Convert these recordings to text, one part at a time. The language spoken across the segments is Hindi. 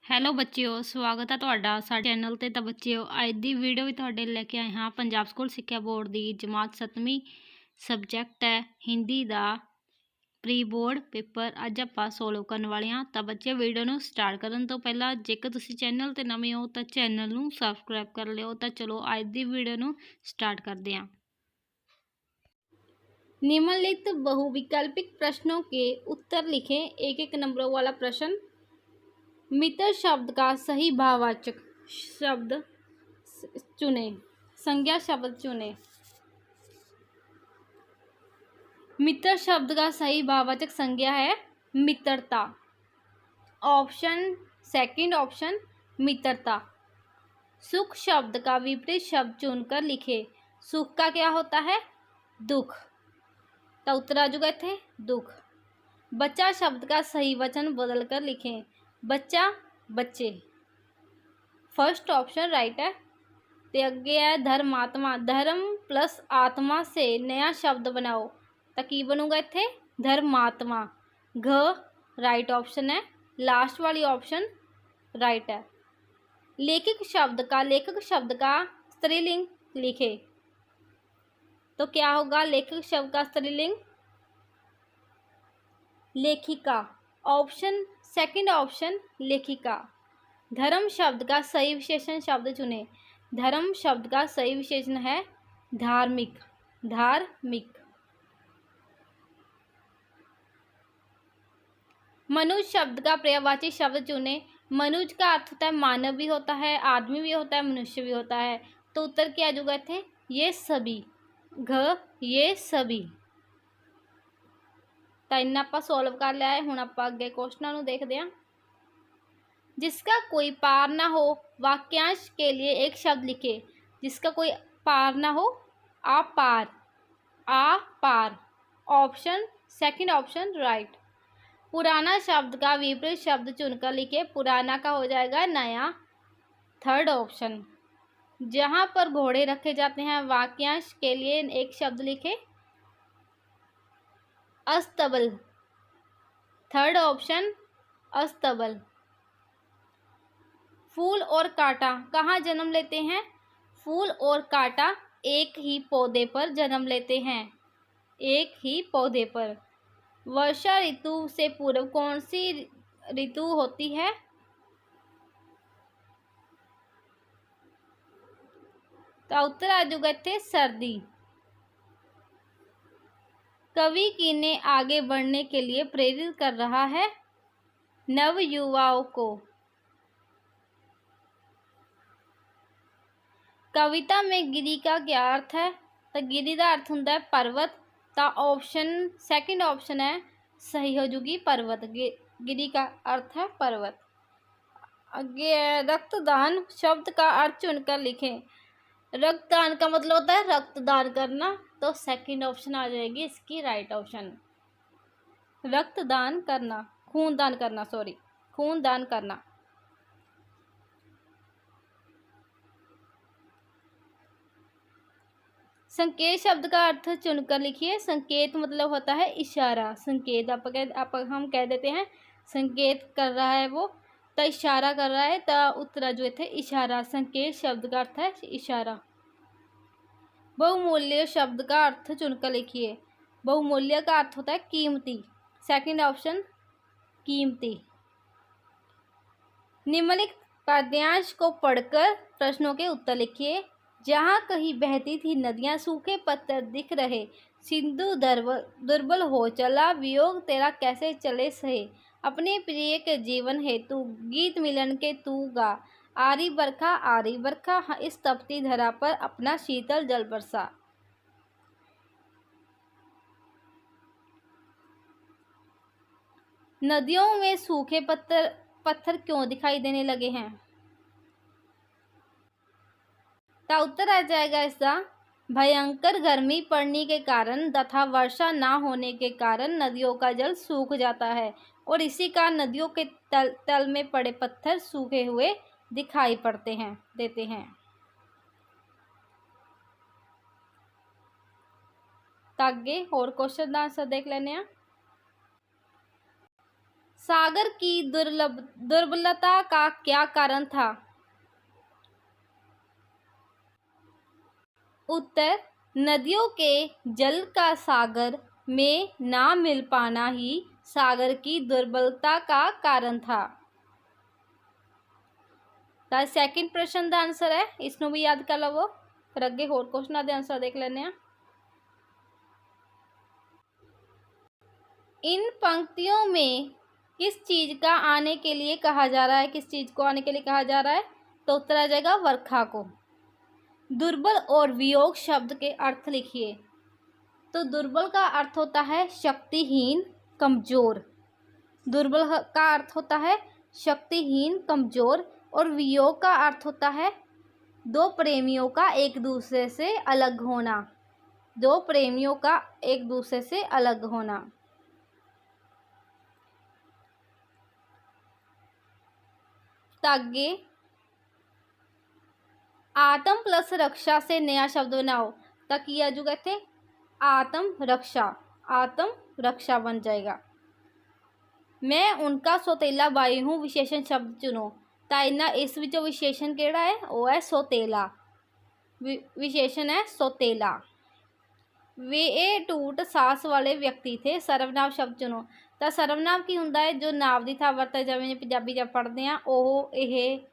ਹੈਲੋ ਬੱਚਿਓ, ਸਵਾਗਤ ਹੈ ਤੁਹਾਡਾ ਸਾਡੇ ਚੈਨਲ ਤੇ। ਤਾਂ ਬੱਚਿਓ, ਅੱਜ ਦੀ ਵੀਡੀਓ ਵੀ ਤੁਹਾਡੇ ਲੈ ਕੇ ਆਏ ਹਾਂ ਪੰਜਾਬ ਸਕੂਲ ਸਿੱਖਿਆ ਬੋਰਡ ਦੀ ਜਮਾਤ 7ਵੀਂ ਸਬਜੈਕਟ ਹੈ ਹਿੰਦੀ ਦਾ ਪ੍ਰੀ ਬੋਰਡ ਪੇਪਰ। ਅੱਜ ਆਪਾਂ ਸੋਲਵ ਕਰਨ ਵਾਲੇ ਹਾਂ। ਤਾਂ ਬੱਚੇ, ਵੀਡੀਓ ਨੂੰ ਸਟਾਰਟ ਕਰਨ ਤੋਂ ਪਹਿਲਾਂ ਜੇਕਰ ਤੁਸੀਂ ਚੈਨਲ ਤੇ ਨਵੇਂ ਹੋ ਤਾਂ ਚੈਨਲ ਨੂੰ ਸਬਸਕ੍ਰਾਈਬ ਕਰ ਲਿਓ। ਤਾਂ ਚਲੋ ਅੱਜ ਦੀ ਵੀਡੀਓ ਨੂੰ स्टार्ट करते हैं। निम्नलिखित बहुविकल्पिक प्रश्नों के उत्तर लिखें। एक एक नंबरों वाला प्रश्न। मित्र शब्द का सही भाववाचक शब्द चुने। संज्ञा शब्द चुने। मित्र शब्द का सही भाववाचक संज्ञा है मित्रता। ऑप्शन सेकंड ऑप्शन मित्रता। सुख शब्द का विपरीत शब्द चुनकर लिखे। सुख का क्या होता है? दुख। तो उत्तर आ जाएगा थे दुख। बच्चा शब्द का सही वचन बदलकर लिखें। बच्चा बच्चे। फर्स्ट ऑप्शन राइट है। तो अगे है धर्मात्मा। धर्म प्लस आत्मा से नया शब्द बनाओ। तो की बनूगा इत्थे? धर्मात्मा। घ राइट ऑप्शन है। लास्ट वाली ऑप्शन राइट है। लेखक शब्द का स्त्रीलिंग लिखे। तो क्या होगा लेखक शब्द का स्त्रीलिंग? लेखिका। ऑप्शन सेकंड ऑप्शन लेखिका। धर्म शब्द का सही विशेषण शब्द चुने। धर्म शब्द का सही विशेषण है धार्मिक। धार्मिक। मनुष्य शब्द का पर्यायवाची शब्द चुने। मनुष्य का अर्थ होता है मानव भी होता है, आदमी भी होता है, मनुष्य भी होता है। तो उत्तर क्या जुगा थे? ये सभी। घ ये सभी। तो इन्ना आप सॉल्व कर लिया है। हुण आप अगे क्वेश्चनों नूं देखते हैं। जिसका कोई पार ना हो वाक्यांश के लिए एक शब्द लिखे। जिसका कोई पार ना हो अपार। अपार। Option second option right. पुराना शब्द का विपरीत शब्द चुनकर लिखे। पुराना का हो जाएगा नया। Third option. जहाँ पर घोड़े रखे जाते हैं वाक्यांश के लिए एक शब्द लिखे। अस्तबल। थर्ड ऑप्शन अस्तबल। फूल और कांटा कहाँ जन्म लेते हैं? फूल और कांटा एक ही पौधे पर जन्म लेते हैं। एक ही पौधे पर। वर्षा ऋतु से पूर्व कौन सी ऋतु होती है? तो उत्तर आ जाएगा थे सर्दी। कवि किन्हें आगे बढ़ने के लिए प्रेरित कर रहा है? नव युवाओं को। कविता में गिरी का क्या अर्थ है? तो गिरी का अर्थ होता है पर्वत। तो ऑप्शन सेकंड ऑप्शन है सही हो जाएगी पर्वत। गिरी का अर्थ है पर्वत। आगे रक्तदान शब्द का अर्थ चुनकर लिखें। रक्तदान का मतलब होता है रक्तदान करना। तो सेकंड ऑप्शन आ जाएगी इसकी राइट ऑप्शन। रक्तदान करना, खून दान करना, सॉरी खून दान करना। संकेत शब्द का अर्थ चुनकर लिखिए। संकेत मतलब होता है इशारा। संकेत आप हम कह देते हैं संकेत कर रहा है वो, तो इशारा कर रहा है। तो उत्तर जो थे इशारा। संकेत शब्द का अर्थ है इशारा। बहुमूल्य शब्द का अर्थ चुनकर लिखिए। बहुमूल्य का अर्थ होता है कीमती। सेकंड ऑप्शन कीमती। निम्नलिखित पद्यांश को पढ़कर प्रश्नों के उत्तर लिखिए। जहाँ कहीं बहती थी नदियाँ सूखे पत्थर दिख रहे। सिंधु दुर्बल हो चला वियोग तेरा कैसे चले सहे। अपने प्रिय के जीवन हेतु गीत मिलन के तू गा। आरी बरखा इस तपती धरा पर अपना शीतल जल बरसा। नदियों में सूखे पत्थर क्यों दिखाई देने लगे हैं? तो उत्तर आ जाएगा इसका भयंकर गर्मी पड़ने के कारण तथा वर्षा ना होने के कारण नदियों का जल सूख जाता है और इसी कारण नदियों के तल में पड़े पत्थर सूखे हुए दिखाई देते हैं। आगे और क्वेश्चन आंसर देख लेने हैं। सागर की दुर्बलता का क्या कारण था? उत्तर, नदियों के जल का सागर में ना मिल पाना ही सागर की दुर्बलता का कारण था। ਤਾਂ ਸੈਕਿੰਡ प्रश्न ਦਾ आंसर है, इसनों भी याद कर लवो। फिर अगे होर क्वेश्चन के आंसर देख लेने हैं। इन पंक्तियों में किस चीज का आने के लिए कहा जा रहा है? किस चीज को आने के लिए कहा जा रहा है? तो उत्तर आ जाएगा वर्षा को। दुर्बल और वियोग शब्द के अर्थ लिखिए। तो दुर्बल का अर्थ होता है शक्तिहीन, कमजोर। दुर्बल का अर्थ होता है शक्तिहीन, कमजोर, और वियोग का अर्थ होता है दो प्रेमियों का एक दूसरे से अलग होना। दो प्रेमियों का एक दूसरे से अलग होना। आगे, आत्म प्लस रक्षा से नया शब्द बनाओ। तक की आ जाएगा इत्थे आत्म रक्षा। आत्म रक्षा बन जाएगा। मैं उनका सौतेला भाई हूँ, विशेषण शब्द चुनो। तो इन्ना इस विचों विशेषण केड़ा है? वो है सौतेला। विशेषण है सौतेला। वे ए टूट सास वाले व्यक्ति थे, सर्वनाम शब्द चुनो। तो सर्वनाम की हुंदा है? जो नाव की थां वरते जावे, पंजाबी जब पढ़ते हैं ओह, यह,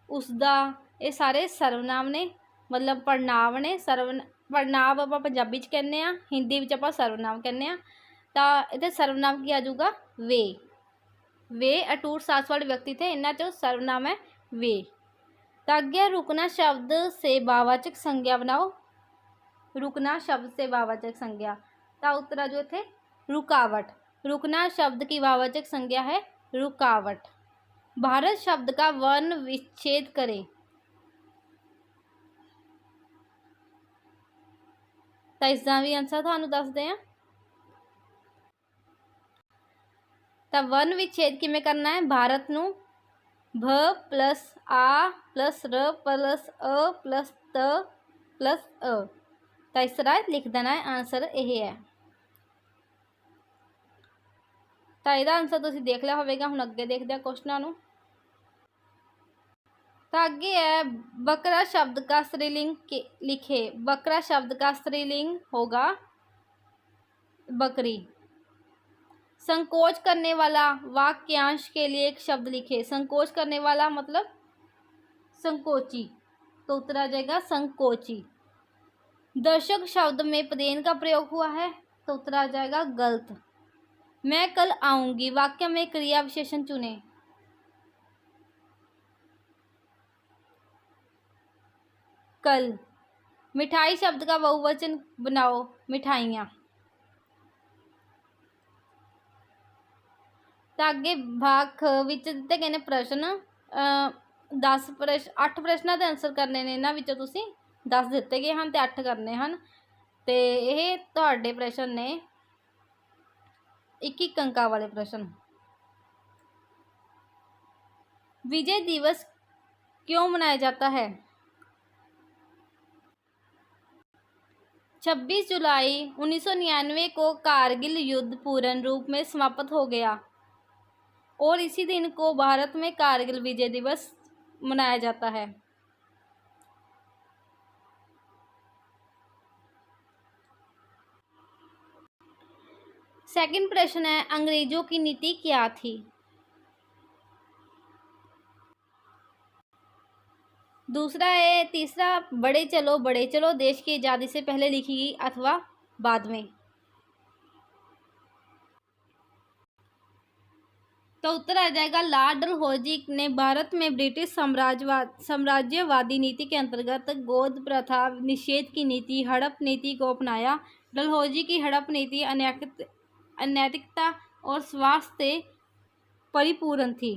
उसका, ये सारे सर्वनाम ने, मतलब पड़नाव ने। पड़नाव आप पंजाबी च कहने, हिंदी में आप सर्वनाम कहने। तो इतने सर्वनाम की आ जाऊगा वे। वे अटूट सास वाले व्यक्ति थे, इन्हां चों सर्वनाम है वे। तो अगे रुकना शब्द से भाववाचक संज्ञा बनाओ। रुकना शब्द से भाववाचक संज्ञा। तो उत्तर जो थे रुकावट। रुकना शब्द की भाववाचक संज्ञा है रुकावट। भारत शब्द का वर्ण विच्छेद करें। तो इसका भी आंसर थानू दसदे हैं। तो वर्ण विच्छेद किमें करना है? भारत नू भ प्लस आ प्लस र प्लस अ प्लस त प्लस अ। तो इस तरह लिख देना है। आंसर यह है। तो यदा आंसर तुसीं देख लिया होगा। हुण अगे देखते हैं क्वेश्चनों नू। तो आगे है बकरा शब्द का स्त्रीलिंग लिखे। बकरा शब्द का स्त्रीलिंग होगा बकरी। संकोच करने वाला वाक्यांश के लिए एक शब्द लिखे। संकोच करने वाला मतलब संकोची। तो उत्तर आ जाएगा संकोची। दर्शक शब्द में पदेन का प्रयोग हुआ है। तो उत्तर आ जाएगा गलत। मैं कल आऊंगी वाक्य में क्रिया विशेषण चुने। कल। मिठाई शब्द का बहुवचन बनाओ। मिठाइयाँ। तो आगे भाग विच दिते गए ने प्रश्न 8 प्रश्नों के आंसर करने ने। इन्हां विचों तुसीं 10 दिते गए हैं तो 8 करने हैं। तो यह तुहाडे प्रश्न ने 21 अंकां वाले प्रश्न। विजय दिवस क्यों मनाया जाता है? 26 जुलाई 1999 को कारगिल युद्ध पूर्ण रूप में समाप्त हो गया और इसी दिन को भारत में कारगिल विजय दिवस मनाया जाता है। सेकंड प्रश्न है अंग्रेजों की नीति क्या थी? दूसरा है तीसरा बड़े चलो देश की आज़ादी से पहले लिखी गई अथवा बाद में। तो उत्तर आ जाएगा लॉर्ड डलहौजी ने भारत में ब्रिटिश साम्राज्यवादी नीति के अंतर्गत गोद प्रथा निषेध की नीति हड़प नीति को अपनाया। डलहौजी की हड़प नीति अनैतिकता और स्वास्थ्य परिपूर्ण थी।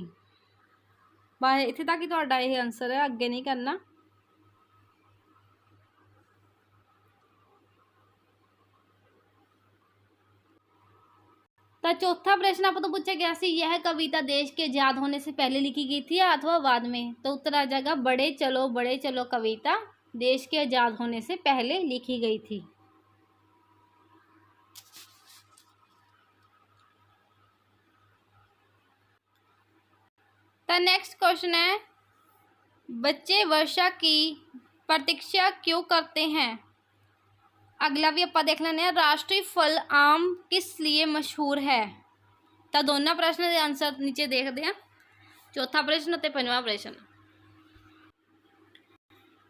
इत्थे तक ही तुहाडा यह आंसर है, अगे नहीं करना। तो चौथा प्रश्न आप तो पूछा गया सी यह कविता देश के आजाद होने से पहले लिखी गई थी अथवा बाद में? तो उत्तर आ जाएगा बड़े चलो कविता देश के आजाद होने से पहले लिखी गई थी। तो नेक्स्ट क्वेश्चन है, बच्चे वर्षा की प्रतीक्षा क्यों करते हैं? अगला भी आप देख लेने, राष्ट्रीय फल आम किस लिए मशहूर है? तो दोनों प्रश्न के आंसर नीचे देखते हैं। चौथा प्रश्न और पंजवां प्रश्न।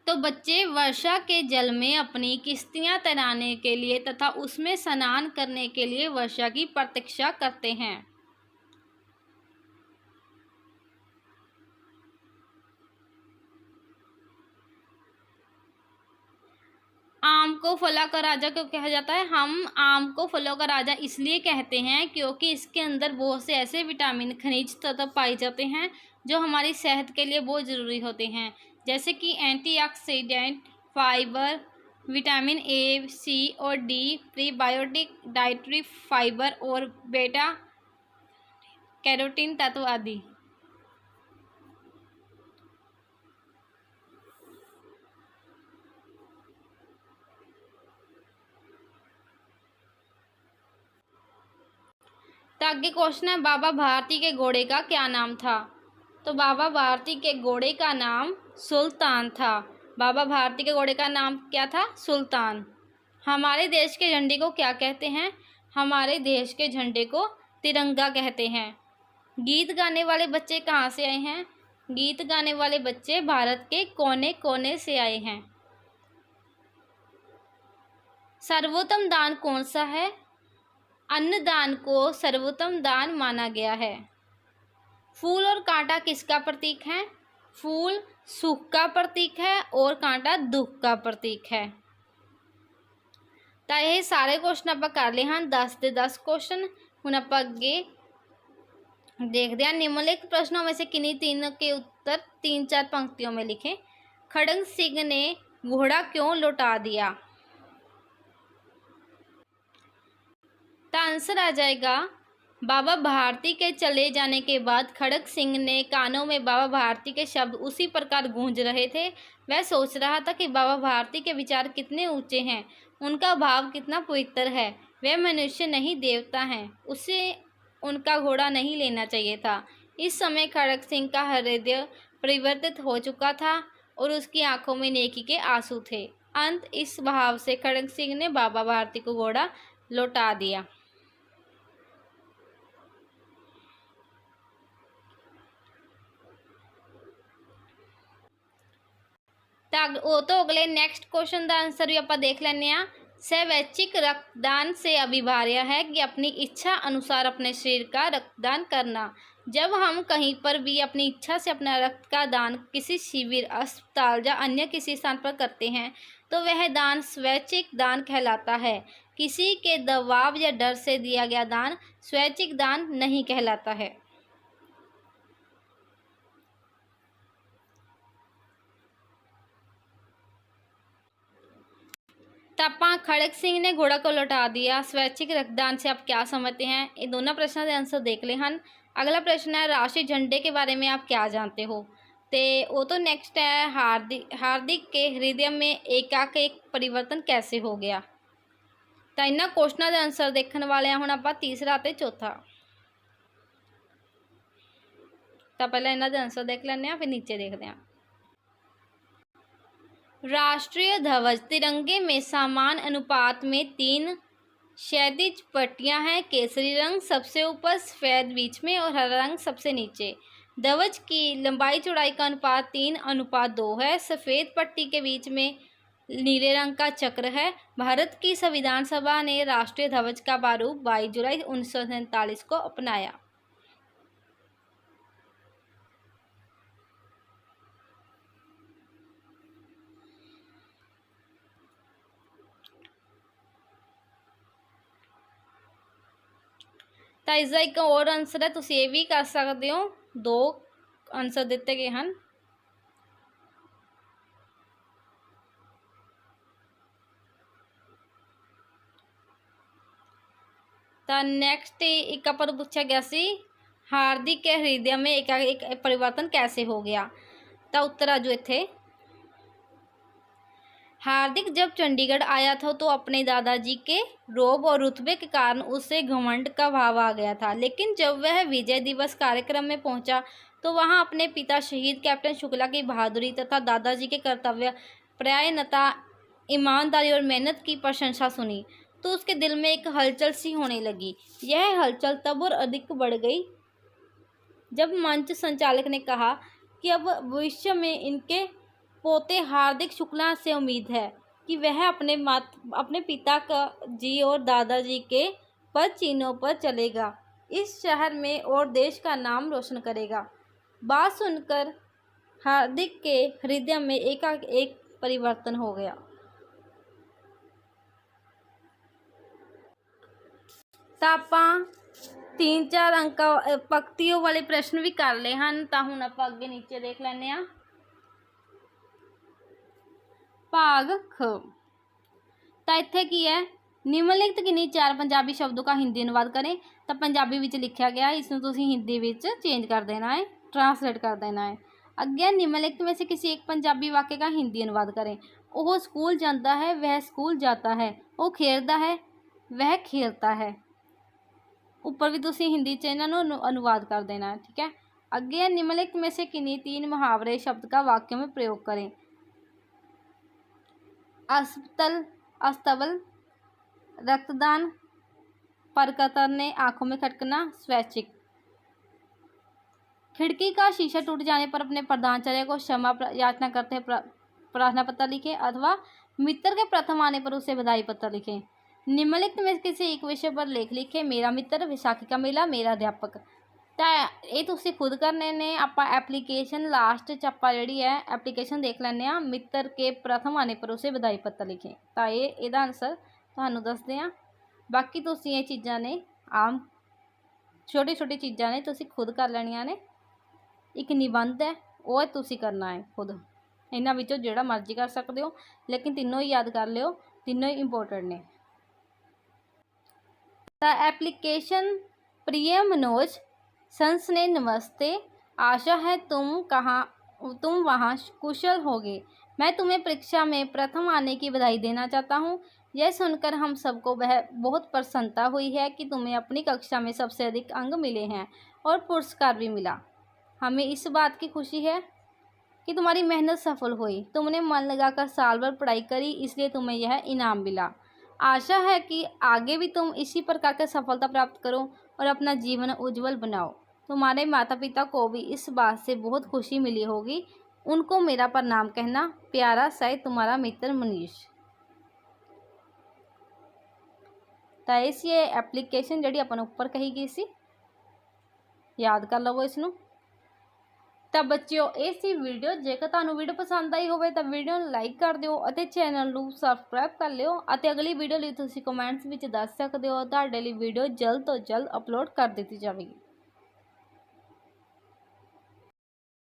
तो बच्चे वर्षा के जल में अपनी किश्तियां तैराने के लिए तथा उसमें स्नान करने के लिए वर्षा की प्रतीक्षा करते हैं। आम को फलों का राजा क्यों कहा जाता है? हम आम को फलों का राजा इसलिए कहते हैं क्योंकि इसके अंदर बहुत से ऐसे विटामिन, खनिज तत्व पाए जाते हैं जो हमारी सेहत के लिए बहुत ज़रूरी होते हैं, जैसे कि एंटीऑक्सीडेंट, फाइबर, विटामिन ए, सी और डी, प्रीबायोटिक, डाइटरी फाइबर और बेटा कैरोटीन तत्व आदि। तो आगे क्वेश्चन है, बाबा भारती के घोड़े का क्या नाम था? तो बाबा भारती के घोड़े का नाम सुल्तान था। बाबा भारती के घोड़े का नाम क्या था? सुल्तान। हमारे देश के झंडे को क्या कहते हैं? हमारे देश के झंडे को तिरंगा कहते हैं। गीत गाने वाले बच्चे कहाँ से आए हैं? गीत गाने वाले बच्चे भारत के कोने कोने से आए हैं। सर्वोत्तम दान कौन सा है? अन्नदान को सर्वोत्तम दान माना गया है। फूल और कांटा किसका प्रतीक है? फूल सुख का प्रतीक है और कांटा दुख का प्रतीक है। तो ये सारे क्वेश्चन आप कर ले हैं, 10 से 10 क्वेश्चन। हुण आप अगे देखते हैं, निम्नलिखित प्रश्नों में से किन्हीं तीनों के उत्तर 3-4 पंक्तियों में लिखें। खड़ग सिंह ने घोड़ा क्यों लौटा दिया? तो आंसर आ जाएगा, बाबा भारती के चले जाने के बाद खड़ग सिंह ने कानों में बाबा भारती के शब्द उसी प्रकार गूंज रहे थे। वह सोच रहा था कि बाबा भारती के विचार कितने ऊंचे हैं, उनका भाव कितना पवित्र है। वह मनुष्य नहीं देवता हैं, उसे उनका घोड़ा नहीं लेना चाहिए था। इस समय खड़ग सिंह का हृदय परिवर्तित हो चुका था और उसकी आंखों में नेकी के आंसू थे। अंत इस भाव से खड़ग सिंह ने बाबा भारती को घोड़ा लौटा दिया। तो अगले नेक्स्ट क्वेश्चन का आंसर भी आप देख लेने। स्वैच्छिक रक्तदान से अभिप्राय है कि अपनी इच्छा अनुसार अपने शरीर का रक्तदान करना। जब हम कहीं पर भी अपनी इच्छा से अपना रक्त का दान किसी शिविर, अस्पताल या अन्य किसी स्थान पर करते हैं तो वह दान स्वैच्छिक दान कहलाता है। किसी के दबाव या डर से दिया गया दान स्वैच्छिक दान नहीं कहलाता है। तपा खड़ग सिंह ने घोड़ा को लौटा दिया, स्वैच्छिक रक्तदान से आप क्या समझते हैं? ये दोनों प्रश्नों के आंसर देख ले हन। अगला प्रश्न है, राष्ट्रीय झंडे के बारे में आप क्या जानते हो? तो वो तो नेक्स्ट है, हार्दिक के हृदय में एकाएक परिवर्तन कैसे हो गया? तो इन्होंने क्वेश्चनों के आंसर देखने वाले हैं। हुण आप तीसरा ते चौथा। तो पहले इन्हों के आंसर देख लें, फिर नीचे देखते हैं। राष्ट्रीय ध्वज तिरंगे में समान अनुपात में 3 क्षैतिज पट्टियां हैं। केसरी रंग सबसे ऊपर, सफ़ेद बीच में और हरा रंग सबसे नीचे। ध्वज की लंबाई चौड़ाई का अनुपात 3:2 है। सफ़ेद पट्टी के बीच में नीले रंग का चक्र है। भारत की संविधान सभा ने राष्ट्रीय ध्वज का प्रारूप 22 जुलाई 1947 को अपनाया। तो इसका एक और आंसर है, तुम ये भी कर सकते हो। 2 आंसर दिते गए हैं। तो नेक्स्ट एक पर पूछा गया सी, हार्दिक के हृदय में एक परिवर्तन कैसे हो गया? तो उत्तर आ जो इत्थे, हार्दिक जब चंडीगढ़ आया था तो अपने दादाजी के रोब और रुतबे के कारण उसे घमंड का भाव आ गया था, लेकिन जब वह विजय दिवस कार्यक्रम में पहुंचा तो वहाँ अपने पिता शहीद कैप्टन शुक्ला की बहादुरी तथा दादाजी के कर्तव्य परायणता, ईमानदारी और मेहनत की प्रशंसा सुनी तो उसके दिल में एक हलचल सी होने लगी। यह हलचल तब और अधिक बढ़ गई जब मंच संचालक ने कहा कि अब भविष्य में इनके पोते हार्दिक शुक्ला से उम्मीद है कि वह अपने पिता का जी और दादाजी के पद चिन्हों पर चलेगा, इस शहर में और देश का नाम रोशन करेगा। बात सुनकर हार्दिक के हृदय में एक परिवर्तन हो गया। ਤਾਂ ਆਪਾਂ 3-4 अंक पंक्तियों वाले प्रश्न भी कर लए ਹਨ। ਤਾਂ ਹੁਣ ਆਪਾਂ ਅੱਗੇ ਨੀਚੇ ਦੇਖ ਲੈਂਦੇ ਆ। भाग ख। ਤਾਂ ਇੱਥੇ ਕੀ ਹੈ, निम्नलिखित किन्हीं 4 पंजाबी शब्दों का हिंदी अनुवाद करें। तो पंजाबी विच लिखा गया, इसमें तुसीं हिंदी विच चेंज कर देना है, ट्रांसलेट कर देना है। अगे निम्नलिखित में से किसी एक पंजाबी वाक्य का हिंदी अनुवाद करें। वह स्कूल जाता है, वह स्कूल जाता है। वो खेलता है, वह खेलता है। ऊपर भी तुसीं हिंदी च इन्हां अनुवाद कर देना है, ठीक है। अगे निम्नलिखित में से किन्हीं 3 मुहावरे शब्द का वाक्य में प्रयोग करें। अस्तबल, रक्तदान, पर कतरने, आंखों में खटकना, स्वैच्छिक। खिड़की का शीशा टूट जाने पर अपने प्रधानाचार्य को क्षमा याचना करते हैं प्रार्थना पत्र लिखें, अथवा मित्र के प्रथम आने पर उसे बधाई पत्र लिखें। निम्नलिखित में किसी एक विषय पर लेख लिखें। मेरा मित्र, विसाखी का मेला, मेरा अध्यापक। तो ये तुसीं खुद करने ने। आपां एप्लीकेशन लास्ट च आपां जिहड़ी है एप्लीकेशन देख लैंदे आ, मित्र के प्रथम आने पर उसे बधाई पत्र लिखें। तो ये इहदा आंसर तुहानूं दसदे आ। बाकी तुसीं ये चीज़ां ने आम छोटी छोटी चीज़ां ने तुसीं खुद कर लैणियां ने। एक निबंध है वो तुसीं करना है खुद, इन्हां विचों जिहड़ा मर्जी कर सकते हो, लेकिन तीनों ही याद कर लिओ, तीनों ही इंपोर्टेंट ने। तो एप्लीकेशन प्रिय मनोज, संसने नमस्ते, आशा है तुम वहाँ कुशल होगे। मैं तुम्हें परीक्षा में प्रथम आने की बधाई देना चाहता हूँ। यह सुनकर हम सबको बहुत प्रसन्नता हुई है कि तुम्हें अपनी कक्षा में सबसे अधिक अंक मिले हैं और पुरस्कार भी मिला। हमें इस बात की खुशी है कि तुम्हारी मेहनत सफल हुई। तुमने मन लगाकर साल भर पढ़ाई करी, इसलिए तुम्हें यह इनाम मिला। आशा है कि आगे भी तुम इसी प्रकार की सफलता प्राप्त करो और अपना जीवन उज्जवल बनाओ। तुम्हारे माता पिता को भी इस बात से बहुत खुशी मिली होगी। उनको मेरा प्रणाम कहना। प्यारा सा तुम्हारा मित्र मनीष। तो इस ये एप्लीकेशन जी अपन उपर कही गई सी, याद कर लवो इसनों। तो बच्चों ये सी वीडियो, जेकर तुहानूं वीडियो पसंद आई होवे तो वीडियो लाइक कर दिओ और चैनल नूं सबसक्राइब कर लिओ। और अगली वीडियो लिए तुसीं कमेंट्स विच दस सकदे हो। तुहाडे लई वीडियो जल्द तो जल्द अपलोड कर दी जाएगी।